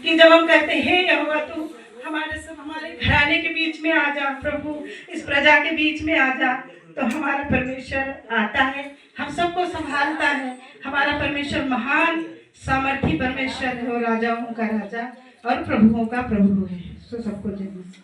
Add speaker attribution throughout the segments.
Speaker 1: कि जब हम कहते हे यहोवा तू हमारे घराने के बीच में आ जा, प्रभु इस प्रजा के बीच में आ जा, तो हमारा परमेश्वर आता है, हम सबको संभालता है। हमारा परमेश्वर महान सामर्थी परमेश्वर है, और राजाओं का राजा और प्रभुओं का प्रभु है। सो सबको जय मसीह।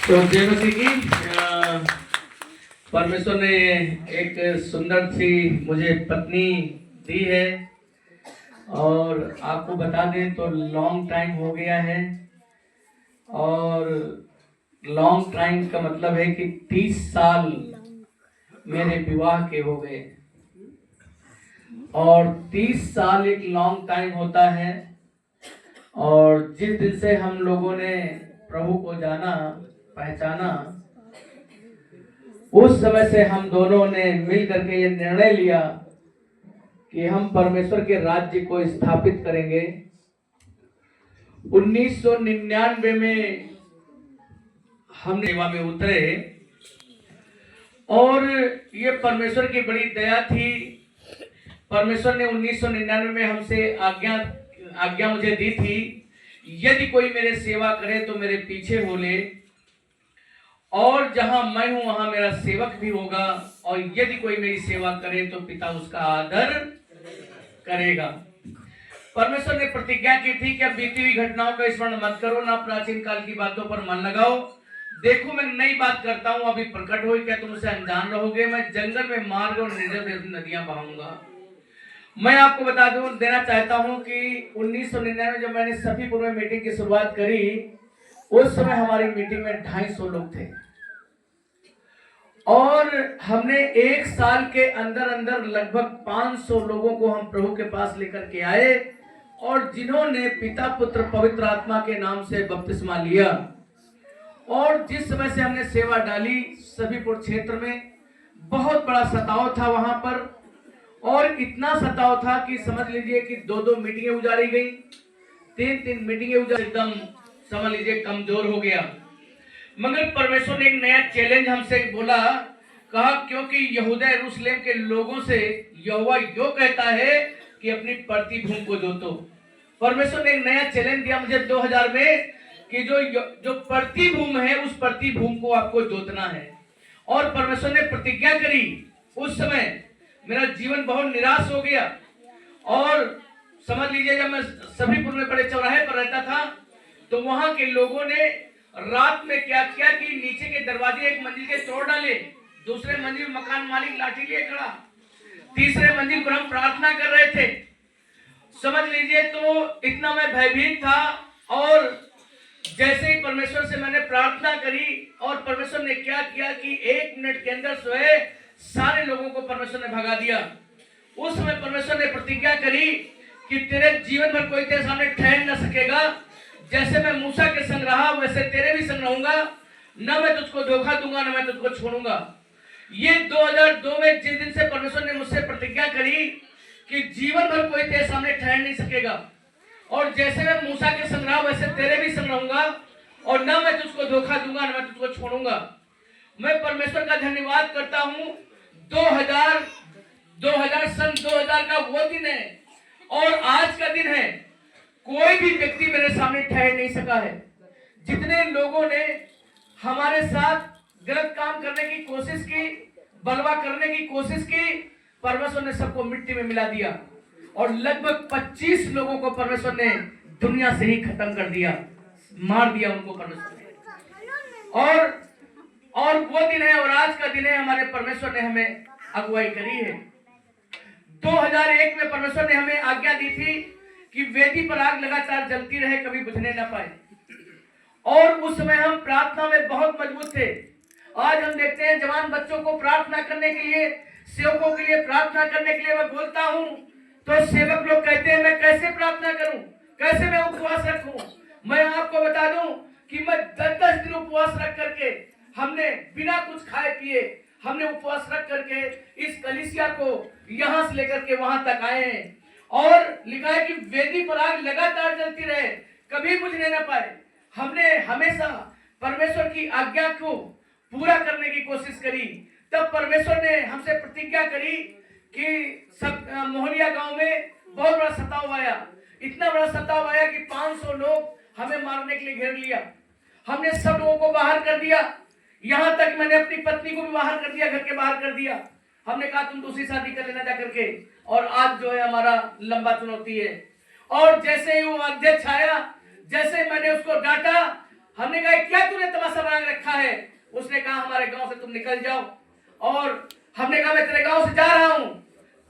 Speaker 2: तो जय मसीह की। परमेश्वर ने एक सुंदर सी मुझे पत्नी दी है, और आपको बता दें तो लॉन्ग टाइम हो गया है, और लॉन्ग टाइम का मतलब है कि 30 साल मेरे विवाह के हो गए, और 30 साल एक लॉन्ग टाइम होता है। और जिस दिन से हम लोगों ने प्रभु को जाना पहचाना, उस समय से हम दोनों ने मिल करके ये निर्णय लिया कि हम परमेश्वर के राज्य को स्थापित करेंगे। 1999 में हम सेवा में उतरे, और ये परमेश्वर की बड़ी दया थी। परमेश्वर ने 1999 में हमसे आज्ञा मुझे दी थी, यदि कोई मेरे सेवा करे तो मेरे पीछे हो ले, और जहां मैं हूं वहां मेरा सेवक भी होगा, और यदि कोई मेरी सेवा करे तो पिता उसका आदर करेगा। परमेश्वर ने प्रतिज्ञा की थी कि अब बीती हुई घटनाओं का स्मरण मत करो, ना प्राचीन काल की बातों पर मन लगाओ। देखो मैं नई बात करता हूं, अभी प्रकट हो, क्या तुम उसे अनजान रहोगे? मैं जंगल में मार्ग और निर्जल नदियां बहाऊंगा। मैं आपको बता देना चाहता हूं कि 1999 में जब मैंने सफीपुर में मीटिंग की शुरुआत करी, उस समय हमारी मीटिंग में 250 लोग थे, और हमने एक साल के अंदर अंदर लगभग 500 लोगों को हम प्रभु के पास लेकर के आए, और जिन्होंने पिता पुत्र पवित्र आत्मा के नाम से बपतिस्मा लिया। और जिस समय से हमने सेवा डाली, सफीपुर क्षेत्र में बहुत बड़ा सताव था वहां पर, और इतना सताव था कि समझ लीजिए कि 2-2 मीटिंगें उजाड़ी गई, 3-3 मीटिंगें उजाड़ी, एकदम समझ लीजिए कमजोर हो गया। मगर परमेश्वर ने एक नया चैलेंज हमसे बोला, कहा क्योंकि यहूदा यरूशलेम के लोगों से यहोवा यो कहता है कि अपनी पड़ती भूमि को जोतो। परमेश्वर ने एक नया चैलेंज दिया मुझे 2000 में कि जो पड़ती भूमि है, उस पड़ती भूमि को आपको जोतना है। और परमेश्वर ने प्रतिज्ञा करी। उस समय मेरा जीवन बहुत निराश हो गया, और समझ लीजिए जब मैं सफीपुर में बड़े चौराहे पर रहता था, तो वहां के लोगों ने रात में क्या किया कि नीचे के दरवाजे एक मंजिल के तोड़ डाले, दूसरे मंजिल मकान मालिक लाठी लिए खड़ा, तीसरे मंजिल पर हम प्रार्थना कर रहे थे। समझ लीजिए तो इतना मैं भयभीत था, और जैसे ही परमेश्वर से मैंने प्रार्थना करी, और परमेश्वर ने क्या किया कि 1 मिनट के अंदर सोए सारे लोगों को परमेश्वर ने भगा दिया। उस समय परमेश्वर ने प्रतिज्ञा करी कि तेरे जीवन भर कोई तेरे सामने ठहर न सकेगा, जैसे मैं मूसा के संग रहा वैसे तेरे भी संग रहूंगा, न मैं तुझको धोखा दूंगा, न मैं तुझको छोड़ूंगा। ये 2002 में जिस दिन से परमेश्वर ने मुझसे प्रतिज्ञा करी कि जीवन भर कोई तेरे सामने ठहर नहीं सकेगा, और जैसे मैं मूसा के संग रहा वैसे तेरे भी संग रहूंगा, और न मैं तुझको धोखा दूंगा, न मैं तुझको छोड़ूंगा। मैं परमेश्वर का धन्यवाद करता हूं। 2000 का वो दिन है, और आज का दिन है। कोई भी व्यक्ति मेरे सामने ठहर नहीं सका है। जितने लोगों ने हमारे साथ गलत काम करने की कोशिश की, बलवा करने की कोशिश की, परमेश्वर ने सबको मिट्टी में मिला दिया, और लगभग 25 लोगों को परमेश्वर ने दुनिया से ही खत्म कर दिया, मार दिया उनको परमेश्वर ने। और वो दिन है, और आज का दिन है, हमारे परमेश्वर ने हमें अगुवाई करी है। 2001 में परमेश्वर ने हमें आज्ञा दी थी कि वेदी पर आग लगातार जलती रहे, कभी बुझने न पाए। और उस समय हम प्रार्थना में बहुत मजबूत थे। आज हम देखते हैं जवान बच्चों को प्रार्थना करने के लिए, सेवकों के लिए प्रार्थना करने के लिए मैं बोलता हूं, तो सेवक लोग कहते हैं मैं कैसे प्रार्थना करूं, कैसे मैं उपवास रखूं। मैं आपको बता दूं कि मैं 10-10 दिन उपवास रख करके, हमने बिना कुछ खाए पिए हमने उपवास रख करके इस कलीसिया को यहां से लेकर के वहां तक आए हैं। और लिखा है कि वेदी पर आग लगातार जलती रहे, कभी बुझने न पाए। हमने हमेशा परमेश्वर की आज्ञा को पूरा करने की कोशिश करी। तब परमेश्वर ने हमसे प्रतिज्ञा करी कि सब मोहनिया गांव में बहुत बड़ा सताव आया। इतना बड़ा सताव आया कि 500 लोग हमें मारने के लिए घेर लिया। हमने सब लोगों को बाहर कर दिया, यहाँ तक मैंने अपनी पत्नी को भी बाहर कर दिया, घर के बाहर कर दिया। हमने कहा तुम दूसरी शादी कर लेना जा करके। और आज जो है हमारा लंबा चुनौती है। और जैसे ही वो अध्यक्ष आया, जैसे मैंने उसको डांटा, हमने कहा क्या तूने तमाशा बना रखा है? उसने कहा हमारे गांव से तुम निकल जाओ। और हमने कहा मैं तेरे गांव से जा रहा हूं।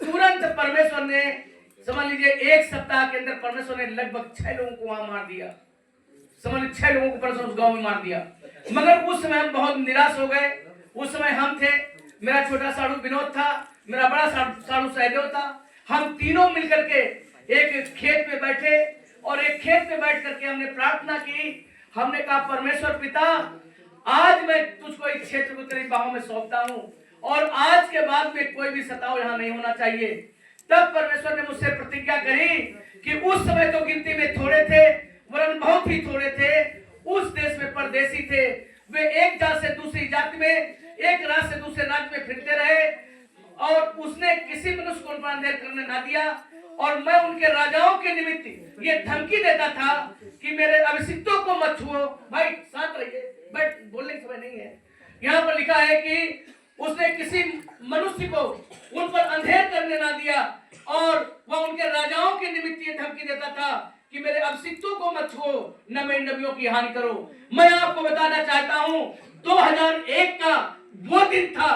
Speaker 2: तुरंत परमेश्वर ने, समझ लीजिए 1 सप्ताह के अंदर परमेश्वर ने लगभग 6 लोगों को वहां मार दिया। समझ लीजिए 6 लोगों को परमेश्वर उस गांव में मार दिया। मगर उस समय हम बहुत निराश हो गए। उस समय हम थे, मेरा छोटा साड़ू विनोद था, मेरा बड़ा साड़ू सहदेव था। हम तीनों मिलकर के एक खेत में बैठे और एक खेत में बैठ करके हमने प्रार्थना की। हमने कहा परमेश्वर पिता, आज मैं तुझको इस क्षेत्र को तेरी बाहों में सौंपता हूं और आज के बाद में कोई भी सताव यहाँ नहीं होना चाहिए। तब परमेश्वर ने मुझसे प्रतिज्ञा करी कि उस समय तो गिनती में थोड़े थे, वरन बहुत ही थोड़े थे, उस देश में परदेसी थे। वे एक जात से दूसरी जाति में, एक राज्य से दूसरे राज्य में फिरते रहे और उसने किसी मनुष्य को उन पर अंधेर करने ना दिया। और मैं उनके राजाओं के निमित्त ये धमकी देता था कि मेरे अभिषिक्तों को मत छुओ। भाई शांत रहिए, बट बोलने की समय नहीं है। यहाँ पर लिखा है कि उसने किसी मनुष्य को उन पर अंधेर करने ना दिया और वह उनके राजाओं के निमित्त ये धमकी देता था कि मेरे अभिषिक्तों को मत छुओ, न मेरे नबियों की हानि करो। मैं आपको बताना चाहता हूं 2001 का वो दिन था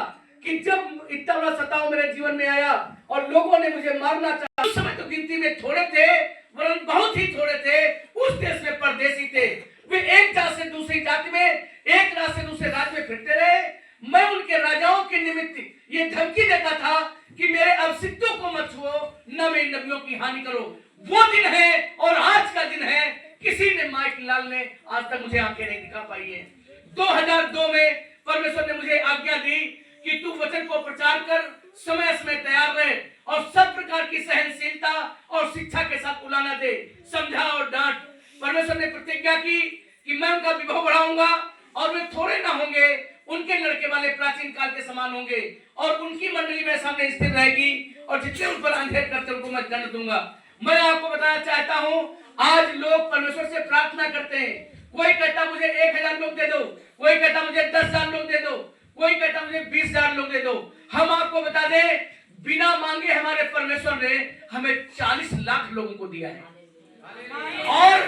Speaker 2: कि जब इतना बड़ा सताव मेरे जीवन में आया और लोगों ने मुझे मारना चाहा। उस समय तो गिनती में थोड़े थे, वरन बहुत ही थोड़े थे, उस देश में परदेसी थे। वे एक जात से दूसरी जाति में, एक राज्य से दूसरे राज्य में फिरते रहे। मैं उनके राजाओं के निमित्त ये धमकी देता था कि मेरे अभिषिक्तों को मत छुओ, न मेरे नबियों की हानि करो। वो दिन है और आज का दिन है। किसी ने, माइक लाल ने आज तक मुझे आंखें नहीं दिखा पाई है। 2002 में परमेश्वर ने मुझे आज्ञा दी कि तू वचन को प्रचार कर, समय समय तैयार रहे और सब प्रकार की सहनशीलता और शिक्षा के साथ उलाना दे, समझा और डांट। परमेश्वर ने प्रतिज्ञा की कि मैं उनका विभव बढ़ाऊंगा और वे थोड़े ना होंगे, उनके लड़के वाले प्राचीन काल के समान होंगे और उनकी मंडली मेरे सामने स्थिर रहेगी और जितने उन पर अंधेर करते उनको मैं दंड दूंगा। मैं आपको बताना चाहता हूं, आज लोग परमेश्वर से प्रार्थना करते हैं। कोई कहता मुझे 1000 लोग दे दो, कोई कहता मुझे 10,000 लोग दे दो, कोई कहता मुझे 20,000 लोग दे दो। हम आपको बता दें, बिना मांगे हमारे परमेश्वर ने हमें 40 लाख लोगों को दिया है। और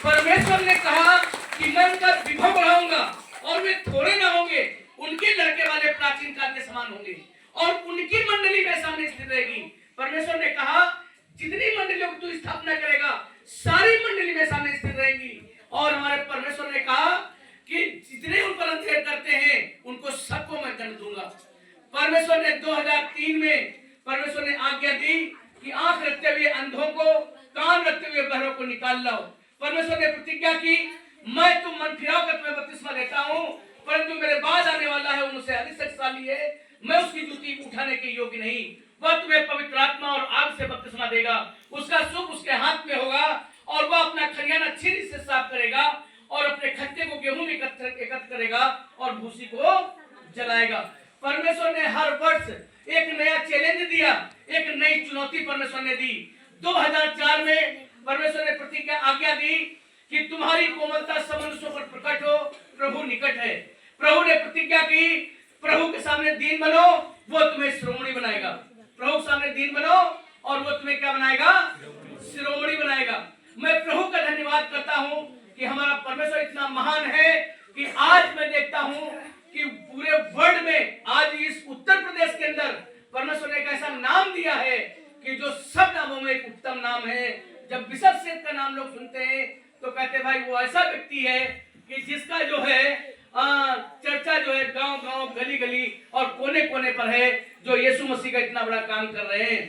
Speaker 2: परमेश्वर ने कहा कि मैं उनका विभव बढ़ाऊंगा और वे थोड़े ना होंगे, उनके लड़के वाले प्राचीन काल के समान होंगे और उनकी मंडली मेरे सामने स्थिर रहेगी। परमेश्वर ने कहा जितनी मंडलियों की तू स्थापना करेगा, सारी मंडली मेरे सामने स्थिर रहेंगी। और हमारे परमेश्वर ने कहा कि जितने उन पर अंधेर करते हैं, उनको सबको मैं दंड दूंगा। परमेश्वर ने 2003 में परमेश्वर ने आज्ञा दी कि आंख रखते हुए अंधों को, कान रखते हुए बहरों को निकाल लाओ। परमेश्वर ने प्रतिज्ञा की, मैं तुम मन फिराओ कर तुम्हें बपतिस्मा देता हूं, परंतु मेरे बाद आने वाला है, उनसे अधिक शक्तिशाली है, मैं उसकी जूती उठाने के योग्य नहीं। वह तुम्हें पवित्र आत्मा और आग से बपतिस्मा देगा। उसका सुख उसके हाथ में होगा और वह अपना खलियाना छींट से साफ करेगा और अपने खत्ते को गेहूं में एकत्र करेगा और भूसी को जलाएगा। परमेश्वर ने हर वर्ष एक नया चैलेंज दिया, एक नई चुनौती परमेश्वर ने दी। 2004 में परमेश्वर ने प्रतिज्ञा आज्ञा दी कि तुम्हारी कोमलता सब मनुष्यों पर प्रकट हो, प्रभु निकट है। प्रभु ने प्रतिज्ञा की, प्रभु के सामने दीन बनो, वो तुम्हें शिरोमणि बनाएगा। प्रभु के सामने दीन बनो और वो तुम्हें क्या बनाएगा? शिरोमणि बनाएगा। मैं प्रभु का धन्यवाद करता हूं कि हमारा परमेश्वर इतना महान है कि आज मैं देखता हूं कि पूरे वर्ल्ड में, आज इस उत्तर प्रदेश के अंदर परमेश्वर ने एक ऐसा नाम दिया है कि जो सब नामों में एक उत्तम नाम है। जब बिशप सेठ का नाम लोग सुनते हैं तो कहते हैं भाई वो ऐसा व्यक्ति है कि जिसका जो है चर्चा जो है गांव गांव, गली गली और कोने कोने पर है, जो यीशु मसीह का इतना बड़ा काम कर रहे हैं।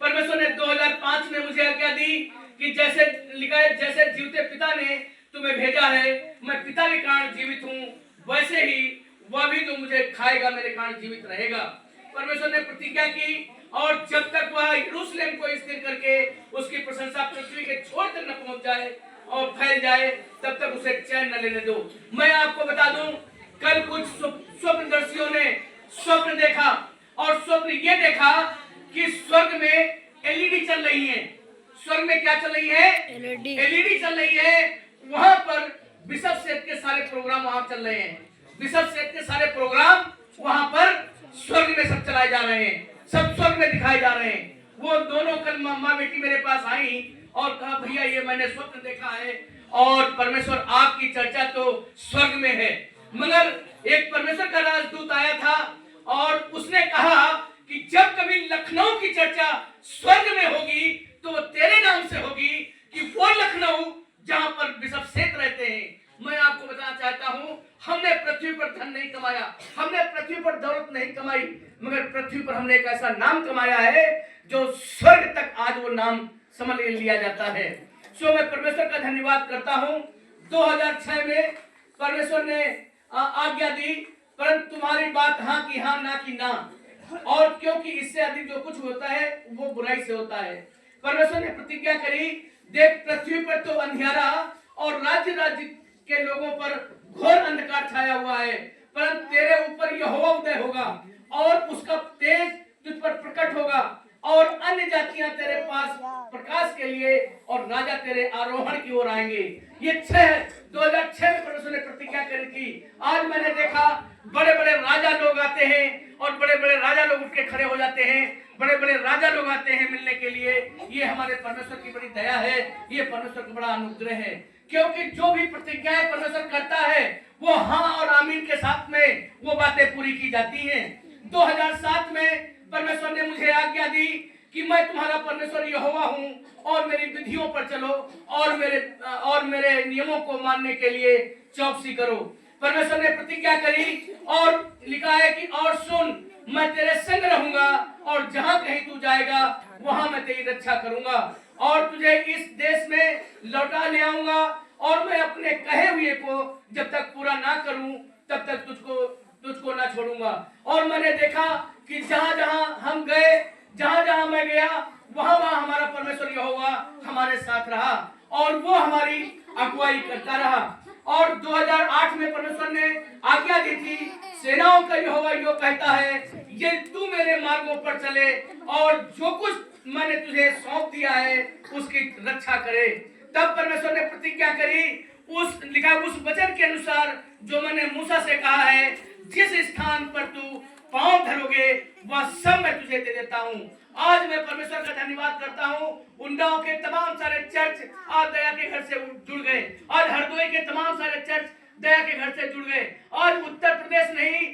Speaker 2: परमेश्वर ने 2005 में मुझे आज्ञा दी कि जैसे लिखा है, जैसे जीवते पिता ने तुम्हें भेजा है, मैं पिता के कारण जीवित हूँ, वैसे ही वह भी जो मुझे खाएगा मेरे कारण जीवित रहेगा। परमेश्वर ने प्रतिज्ञा की और जब तक वह यरूशलेम को स्थिर करके उसकी प्रशंसा पृथ्वी के छोर तक न पहुंच जाए और फैल जाए, तब तक उसे चैन न लेने दो। मैं आपको बता दूं, कल कुछ स्वप्नदर्शियों ने स्वप्न देखा और स्वप्न ये देखा कि स्वर्ग में एलईडी चल रही है। स्वर्ग में क्या चल रही है? एलईडी चल रही है। वहां पर बिशप सेठ के सारे प्रोग्राम वहां चल रहे हैं। बिशप सेठ के सारे प्रोग्राम वहां पर स्वर्ग में सब चलाए जा रहे हैं, सब स्वर्ग में दिखाए जा रहे हैं। वो दोनों कल माँ बेटी मेरे पास आई और कहा भैया ये मैंने स्वप्न देखा है और परमेश्वर आपकी चर्चा तो स्वर्ग में है। मगर एक परमेश्वर का राजदूत आया था और उसने कहा कि जब कभी लखनऊ की चर्चा स्वर्ग में होगी तो वो तेरे नाम से होगी कि वो लखनऊ जहां पर बिशप सेठ रहते हैं। मैं आपको बताना चाहता हूं, हमने पृथ्वी पर धन नहीं कमाया, हमने पृथ्वी पर दौलत नहीं कमाई, मगर पृथ्वी पर हमने एक ऐसा नाम कमाया है जो स्वर्ग तक आज वो नाम समझ लिया जाता है। सो मैं परमेश्वर का धन्यवाद करता हूं। 2006 में परमेश्वर ने आज्ञा दी, परंतु तुम्हारी बात हाँ की हाँ ना की ना, और क्योंकि इससे अधिक जो कुछ होता है वो बुराई से होता है। परमेश्वर ने प्रतिज्ञा करी, देख पृथ्वी पर तो अंधियारा और राज्य राज्य के लोगों पर घोर अंधकार छाया हुआ है, परंतु तेरे ऊपर यहोवा उदय होगा और उसका तेज तुझ पर प्रकट होगा और अन्य जातियां तेरे पास प्रकाश के लिए और राजा तेरे आरोहण की ओर आएंगे। ये 2006 में परमेश्वर ने प्रतिज्ञा करी थी। आज मैंने देखा बड़े बड़े राजा लोग आते हैं और बड़े बड़े राजा लोग उठ के खड़े हो जाते हैं, बड़े बड़े राजा लोग आते हैं मिलने के लिए। ये हमारे परमेश्वर की बड़ी दया है, ये परमेश्वर का बड़ा अनुग्रह है, क्योंकि जो भी प्रतिज्ञाएं परमेश्वर करता है वो हाँ और आमीन के साथ में वो बातें पूरी की जाती हैं। 2007 में परमेश्वर ने मुझे आज्ञा दी कि मैं तुम्हारा परमेश्वर यहोवा हूँ और मेरी विधियों पर चलो और मेरे नियमों को मानने के लिए चौकसी करो। परमेश्वर ने प्रतिज्ञा करी और लिखा है कि और सुन, मैं तेरे संग रहूंगा और जहां कहीं तू जाएगा वहां मैं तेरी रक्षा करूंगा और तुझे इस देश में लौटा ले आऊंगा और मैं अपने कहे हुए को जब तक पूरा ना करूं तब तक तुझको ना छोड़ूंगा। और मैंने देखा कि जहां जहां हम गए, जहां जहां मैं गया, वहां वहां हमारा परमेश्वर यहोवा हमारे साथ रहा और वो हमारी अगुवाई करता रहा। और 2008 में परमेश्वर ने आज्ञा दी थी, सेनाओं का यहोवा यो कहता है, ये तू मेरे मार्गों पर चले और जो कुछ मैंने तुझे सौंप दिया है उसकी रक्षा करे। तब परमेश्वर ने प्रतिज्ञा करी, उस वचन के अनुसार जो मैंने मूसा से कहा है, जिस स्थान पर तू पांव धरोगे वह सब मैं तुझे दे देता हूँ। आज मैं परमेश्वर का धन्यवाद करता हूँ, उन्नाव के तमाम सारे चर्च आज दया के घर से जुड़ गए, आज हरदोई के तमाम सारे चर्च दया के घर से जुड़ गए। आज उत्तर प्रदेश नहीं,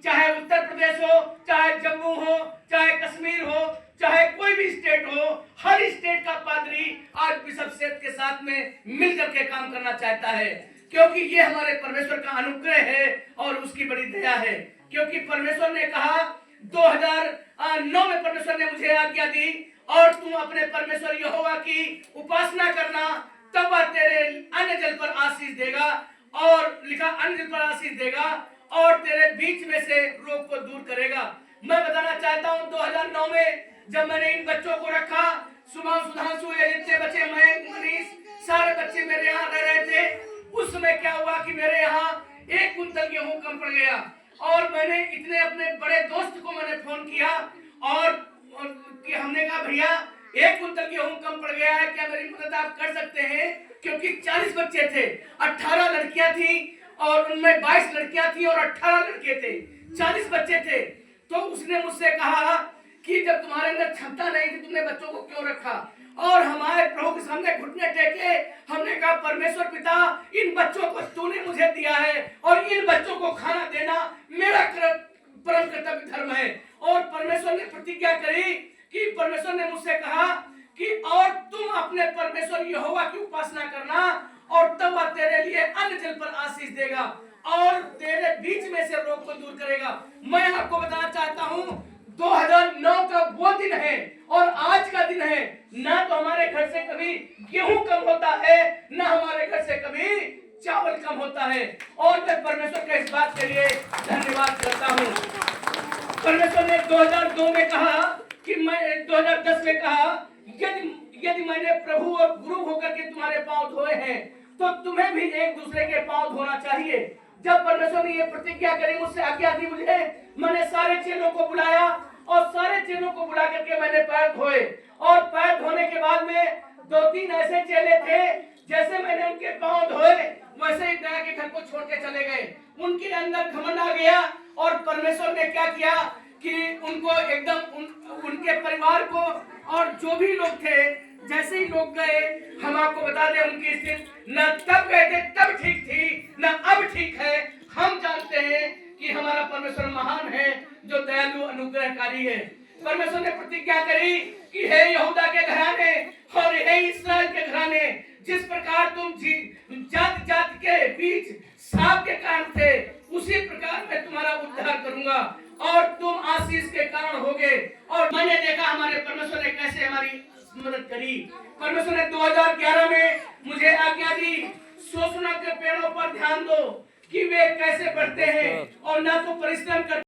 Speaker 2: चाहे उत्तर प्रदेश हो, चाहे जम्मू हो, चाहे कश्मीर हो, चाहे कोई भी स्टेट हो, हर स्टेट का पादरी आज बिशप सेठ के साथ में मिलकर के काम करना चाहता है, क्योंकि ये हमारे परमेश्वर का अनुग्रह है और उसकी बड़ी दया है। क्योंकि परमेश्वर ने कहा 2009 में परमेश्वर ने मुझे आज्ञा दी और तुम अपने परमेश्वर यहोवा की उपासना करना, तब वह तेरे अन्य जल पर आशीष देगा और लिखा अन्य जल पर आशीष देगा और तेरे बीच में से रोग को दूर करेगा। मैं बताना चाहता हूँ 2009 में जब मैंने इन बच्चों को रखा, सुभाष सुधांशु ये जितने बच्चे, मयंक, मनीष, सारे बच्चे मेरे यहाँ रह रहे थे, उस समय क्या हुआ कि मेरे यहाँ 1 कुंतल गेहूं कम पड़ गया और मैंने इतने अपने बड़े दोस्त को मैंने फोन किया और कि हमने कहा भैया 1 कुंतल गेहूं कम पड़ गया है, क्या मेरी मदद आप कर सकते हैं? क्योंकि 40 बच्चे थे, 18 लड़कियां थी और उनमें 22 लड़कियां थी और 18 लड़के थे, 40 बच्चे थे। तो उसने मुझसे कहा कि जब तुम्हारे अंदर क्षमता नहीं थी तुमने बच्चों को क्यों रखा? और हमारे प्रभु के सामने घुटने टेके हमने कहा परमेश्वर पिता, इन बच्चों को तूने मुझे दिया है और इन बच्चों को खाना देना मेरा परम कर्तव्य धर्म है। और परमेश्वर ने प्रतिज्ञा करी कि परमेश्वर ने मुझसे कहा कि और तुम अपने परमेश्वर यहोवा की उपासना करना और तब वह तेरे लिए अन्न जल पर आशीष देगा और तेरे बीच में से रोग को दूर करेगा। मैं आपको बताना चाहता हूँ 2009 का वो दिन है और आज का दिन है, ना तो हमारे घर से कभी गेहूं कम होता है, ना हमारे घर से कभी चावल कम होता है। और मैं परमेश्वर का इस बात के लिए धन्यवाद करता हूँ। परमेश्वर ने 2002 में कहा कि मैं 2010 में कहा, यदि मैंने प्रभु और गुरु होकर के तुम्हारे पांव धोए हैं तो तुम्हें भी एक दूसरे के पांव धोना चाहिए। जब परमेश्वर ने ये प्रतिज्ञा करी, मुझसे आज्ञा दी मुझे, मैंने सारे चेलों को बुलाया और सारे चेलों को बुला करके मैंने पैर धोए। और पैर धोने के बाद में 2-3 ऐसे चेले थे, जैसे मैंने उनके पांव धोए वैसे ही दया के घर को छोड़ के चले गए। उनके अंदर घमंड आ गया और परमेश्वर ने क्या किया कि उनको एकदम उनके परिवार को और जो भी लोग थे, जैसे ही लोग गए, हम आपको बता दें उनकी स्थिति न तब गए थे तब ठीक थी न अब ठीक है। हम जानते हैं कि हमारा परमेश्वर महान है, जो दयालु अनुग्रहकारी है। परमेश्वर ने प्रतिज्ञा करी कि हे यहूदा के घराने और हे इस्राएल के घराने, जिस प्रकार तुम जाति जाति के बीच सांप के कारण थे, उसी प्रकार मैं तुम्हारा उद्धार करूंगा और तुम आशीष के कारण होगे। और मैंने देखा हमारे परमेश्वर ने कैसे हमारी मदद करी। परमेश्वर ने 2011 में मुझे आज्ञा दी, सोचना के पेड़ों पर ध्यान दो कि वे कैसे बढ़ते हैं और ना तो परिश्रम करते